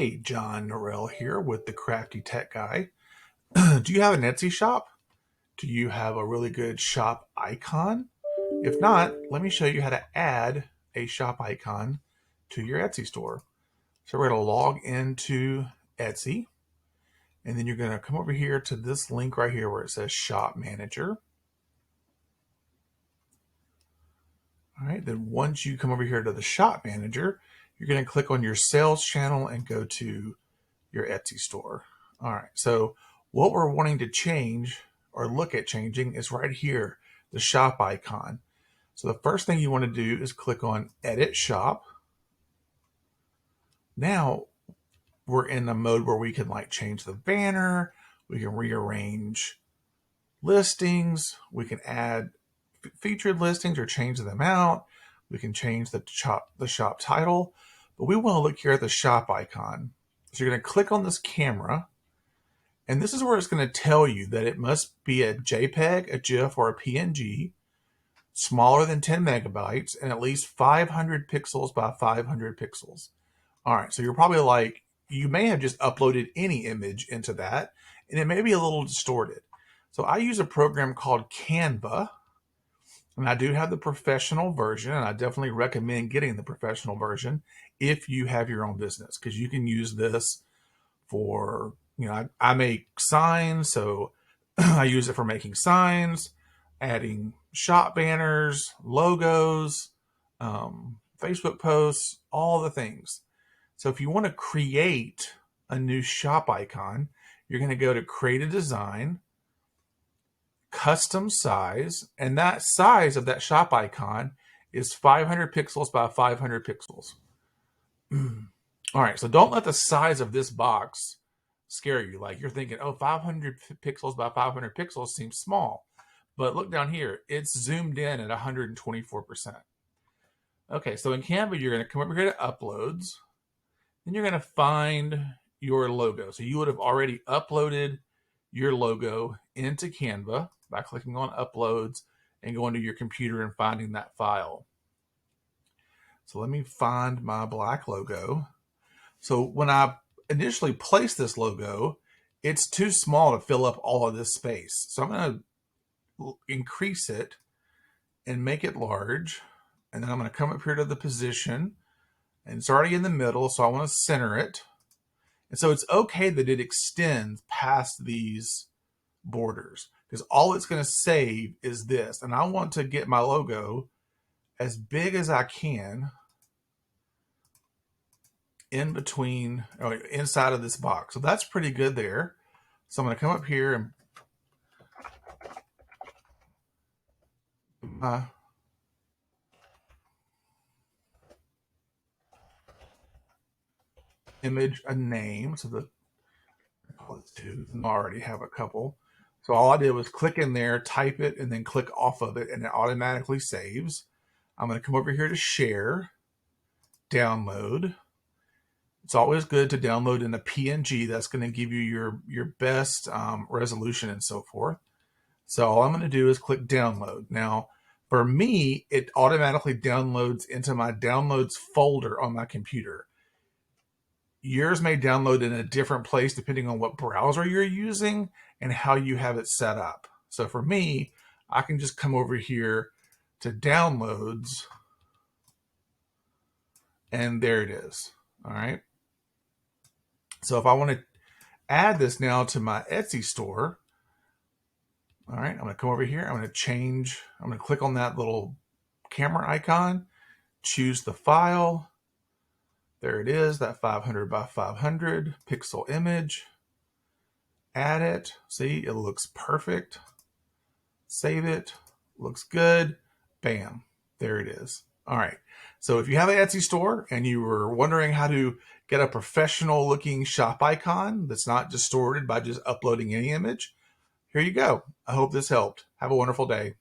Hey, John Norrell here with the Crafty Tech Guy. Do you have an Etsy shop? Do you have a really good shop icon? If not, let me show you how to add a shop icon to your Etsy store. So we're going to log into Etsy, and then you're going to come over here to this link right here where it says Shop Manager. All right, then once you come over here to the Shop Manager, you're going to click on your sales channel and go to your Etsy store. All right, so what we're wanting to change or look at changing is right here, the shop icon. So the first thing you want to do is click on Edit Shop. Now we're in a mode where we can like change the banner, we can rearrange listings, we can add featured listings or change them out, we can change the shop title, but we want to look here at the shop icon. So you're going to click on this camera, and this is where it's going to tell you that it must be a JPEG, a GIF, or a PNG, smaller than 10 megabytes, and at least 500 pixels by 500 pixels. All right, so you're probably like, you may have just uploaded any image into that, and it may be a little distorted. So I use a program called Canva, and I do have the professional version, and I definitely recommend getting the professional version if you have your own business, because you can use this for, I make signs, so I use it for making signs, adding shop banners, logos, Facebook posts, all the things. So if you want to create a new shop icon, you're going to go to Create a Design, Custom Size, and that size of that shop icon is 500 pixels by 500 pixels. All right, so don't let the size of this box scare you. Like you're thinking, oh, 500 pixels by 500 pixels seems small. But look down here, it's zoomed in at 124%. Okay, so in Canva, you're going to come over here to Uploads, and you're going to find your logo. So you would have already uploaded your logo into Canva by clicking on Uploads and going to your computer and finding that file. So let me find my black logo. So when I initially placed this logo, it's too small to fill up all of this space. So I'm going to increase it and make it large. And then I'm going to come up here to the position, and it's already in the middle, so I want to center it. And so it's okay that it extends past these borders, because all it's going to save is this. And I want to get my logo as big as I can in between, or inside of this box. So that's pretty good there. So I'm going to come up here and image a name. So the I already have a couple. So all I did was click in there, type it, and then click off of it, and it automatically saves. I'm going to come over here to Share, Download. It's always good to download in a PNG. That's going to give you your best resolution and so forth. So all I'm going to do is click Download. Now, for me, it automatically downloads into my Downloads folder on my computer. Yours may download in a different place depending on what browser you're using and how you have it set up. So for me, I can just come over here to Downloads, and there it is. All right. So if I want to add this now to my Etsy store, all right, I'm going to come over here. I'm going to click on that little camera icon, choose the file. There it is, that 500 by 500 pixel image. Add it. See, it looks perfect. Save it. Looks good. Bam. There it is. All right. So if you have an Etsy store and you were wondering how to get a professional looking shop icon that's not distorted by just uploading any image, here you go. I hope this helped. Have a wonderful day.